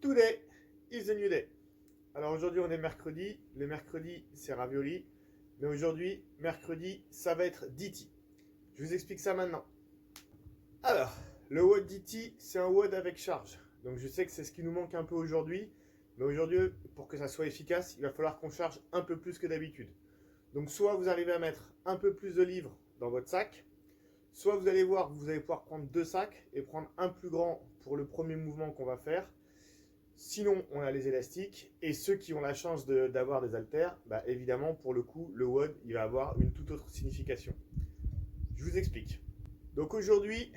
Today is a new day. Alors aujourd'hui on est mercredi, le mercredi c'est ravioli, mais aujourd'hui, mercredi, ça va être DT. Je vous explique ça maintenant. Alors, le WOD DT, c'est un WOD avec charge. Donc je sais que c'est ce qui nous manque un peu aujourd'hui, mais aujourd'hui, pour que ça soit efficace, il va falloir qu'on charge un peu plus que d'habitude. Donc soit vous arrivez à mettre un peu plus de livres dans votre sac, soit vous allez voir, vous allez pouvoir prendre 2 sacs et prendre un plus grand pour le premier mouvement qu'on va faire. Sinon, on a les élastiques, et ceux qui ont la chance d'avoir des haltères, bah, évidemment, pour le coup, le WOD, il va avoir une toute autre signification. Je vous explique. Donc aujourd'hui,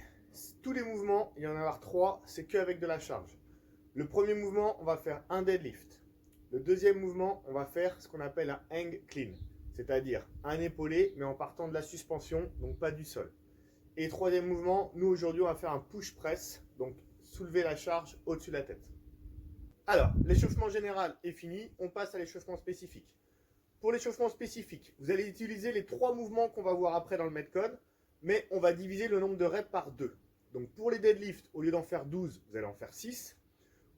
tous les mouvements, il y en a avoir 3, c'est qu'avec de la charge. Le premier mouvement, on va faire un deadlift. Le deuxième mouvement, on va faire ce qu'on appelle un hang clean, c'est-à-dire un épaulé, mais en partant de la suspension, donc pas du sol. Et troisième mouvement, nous aujourd'hui, on va faire un push press, donc soulever la charge au-dessus de la tête. Alors, l'échauffement général est fini, on passe à l'échauffement spécifique. Pour l'échauffement spécifique, vous allez utiliser les 3 mouvements qu'on va voir après dans le Metcon, mais on va diviser le nombre de reps par 2. Donc pour les deadlifts, au lieu d'en faire 12, vous allez en faire 6.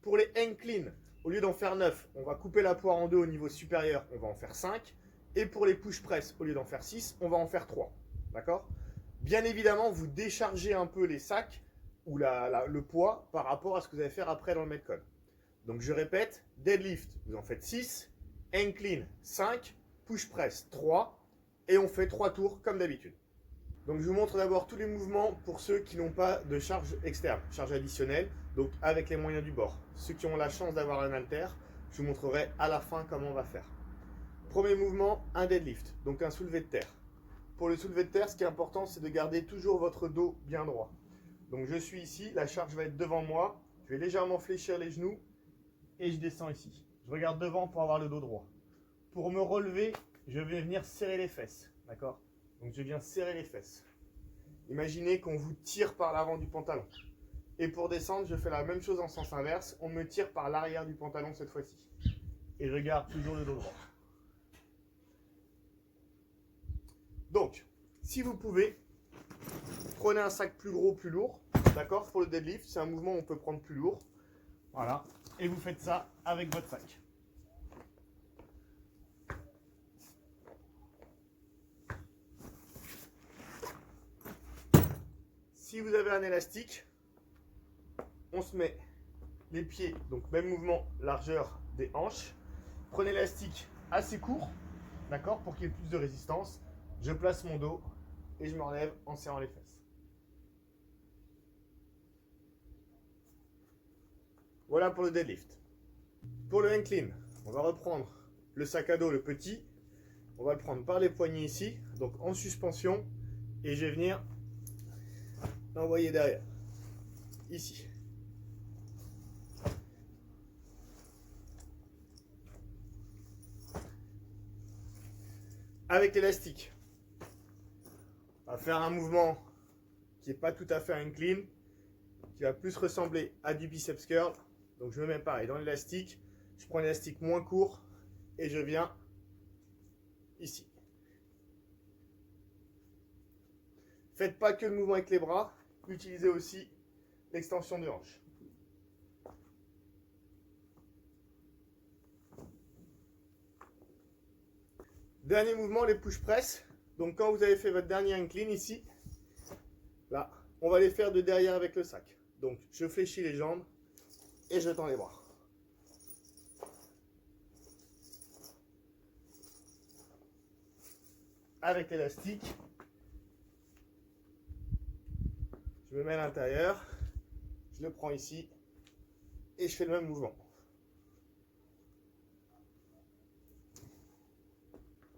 Pour les hang clean, au lieu d'en faire 9, on va couper la poire en 2 au niveau supérieur, on va en faire 5. Et pour les push press, au lieu d'en faire 6, on va en faire 3. D'accord ? Bien évidemment, vous déchargez un peu les sacs ou le poids par rapport à ce que vous allez faire après dans le Metcon. Donc je répète, deadlift, vous en faites 6, hang clean 5, push press 3, et on fait 3 tours comme d'habitude. Donc je vous montre d'abord tous les mouvements pour ceux qui n'ont pas de charge externe, charge additionnelle, donc avec les moyens du bord. Ceux qui ont la chance d'avoir un halter, je vous montrerai à la fin comment on va faire. Premier mouvement, un deadlift, donc un soulevé de terre. Pour le soulevé de terre, ce qui est important, c'est de garder toujours votre dos bien droit. Donc je suis ici, la charge va être devant moi, je vais légèrement fléchir les genoux, et je descends ici. Je regarde devant pour avoir le dos droit. Pour me relever, je vais venir serrer les fesses. D'accord ? Donc je viens serrer les fesses. Imaginez qu'on vous tire par l'avant du pantalon. Et pour descendre, je fais la même chose en sens inverse. On me tire par l'arrière du pantalon cette fois-ci. Et je garde toujours le dos droit. Donc, si vous pouvez, prenez un sac plus gros, plus lourd. D'accord ? Pour le deadlift, c'est un mouvement où on peut prendre plus lourd. Voilà. Et vous faites ça avec votre sac. Si vous avez un élastique, on se met les pieds, donc même mouvement, largeur des hanches. Prenez l'élastique assez court, d'accord, pour qu'il y ait plus de résistance. Je place mon dos et je me relève en serrant les fesses. Voilà pour le deadlift. Pour le hang clean, on va reprendre le sac à dos, le petit. On va le prendre par les poignets ici, donc en suspension. Et je vais venir l'envoyer derrière, ici. Avec l'élastique, on va faire un mouvement qui n'est pas tout à fait un clean, qui va plus ressembler à du biceps curl. Donc je me mets pareil dans l'élastique, je prends l'élastique moins court et je viens ici. Faites pas que le mouvement avec les bras, utilisez aussi l'extension de hanche. Dernier mouvement, les push press. Donc quand vous avez fait votre dernier hang clean ici, là, on va les faire de derrière avec le sac. Donc je fléchis les jambes et je tends les bras. Avec l'élastique, je me mets à l'intérieur, je le prends ici et je fais le même mouvement.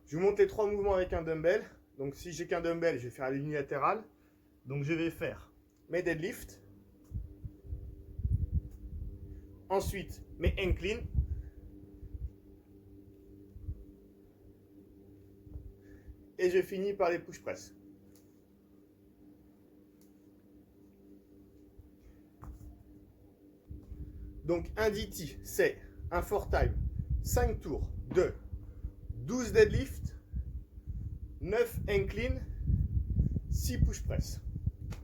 Je vous montre les 3 mouvements avec un dumbbell. Donc si j'ai qu'un dumbbell, je vais faire l'unilatéral. Donc je vais faire mes deadlifts. Ensuite, mes hang clean. Et je finis par les push press. Donc un DT, c'est un 4 time, 5 tours de 12 deadlifts, 9 hang clean, 6 push press.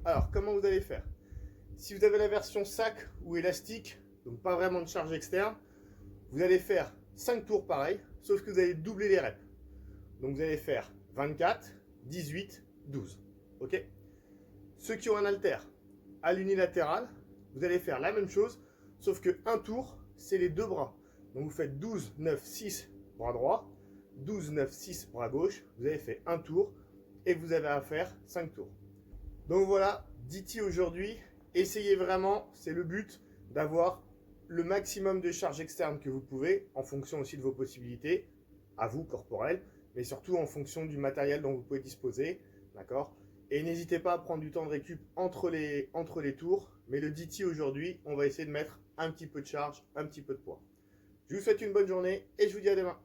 Alors, comment vous allez faire? Si vous avez la version sac ou élastique, donc pas vraiment de charge externe. Vous allez faire 5 tours pareil, sauf que vous allez doubler les reps. Donc vous allez faire 24, 18, 12. Ok? Ceux qui ont un halter à l'unilatéral, vous allez faire la même chose, sauf que un tour, c'est les deux bras. Donc vous faites 12, 9, 6 bras droit, 12, 9, 6 bras gauche. Vous avez fait un tour et vous avez à faire 5 tours. Donc voilà, DT aujourd'hui. Essayez vraiment, c'est le but, d'avoir le maximum de charge externe que vous pouvez, en fonction aussi de vos possibilités, à vous, corporelles, mais surtout en fonction du matériel dont vous pouvez disposer, d'accord? Et n'hésitez pas à prendre du temps de récup entre les tours, mais le DT aujourd'hui, on va essayer de mettre un petit peu de charge, un petit peu de poids. Je vous souhaite une bonne journée et je vous dis à demain.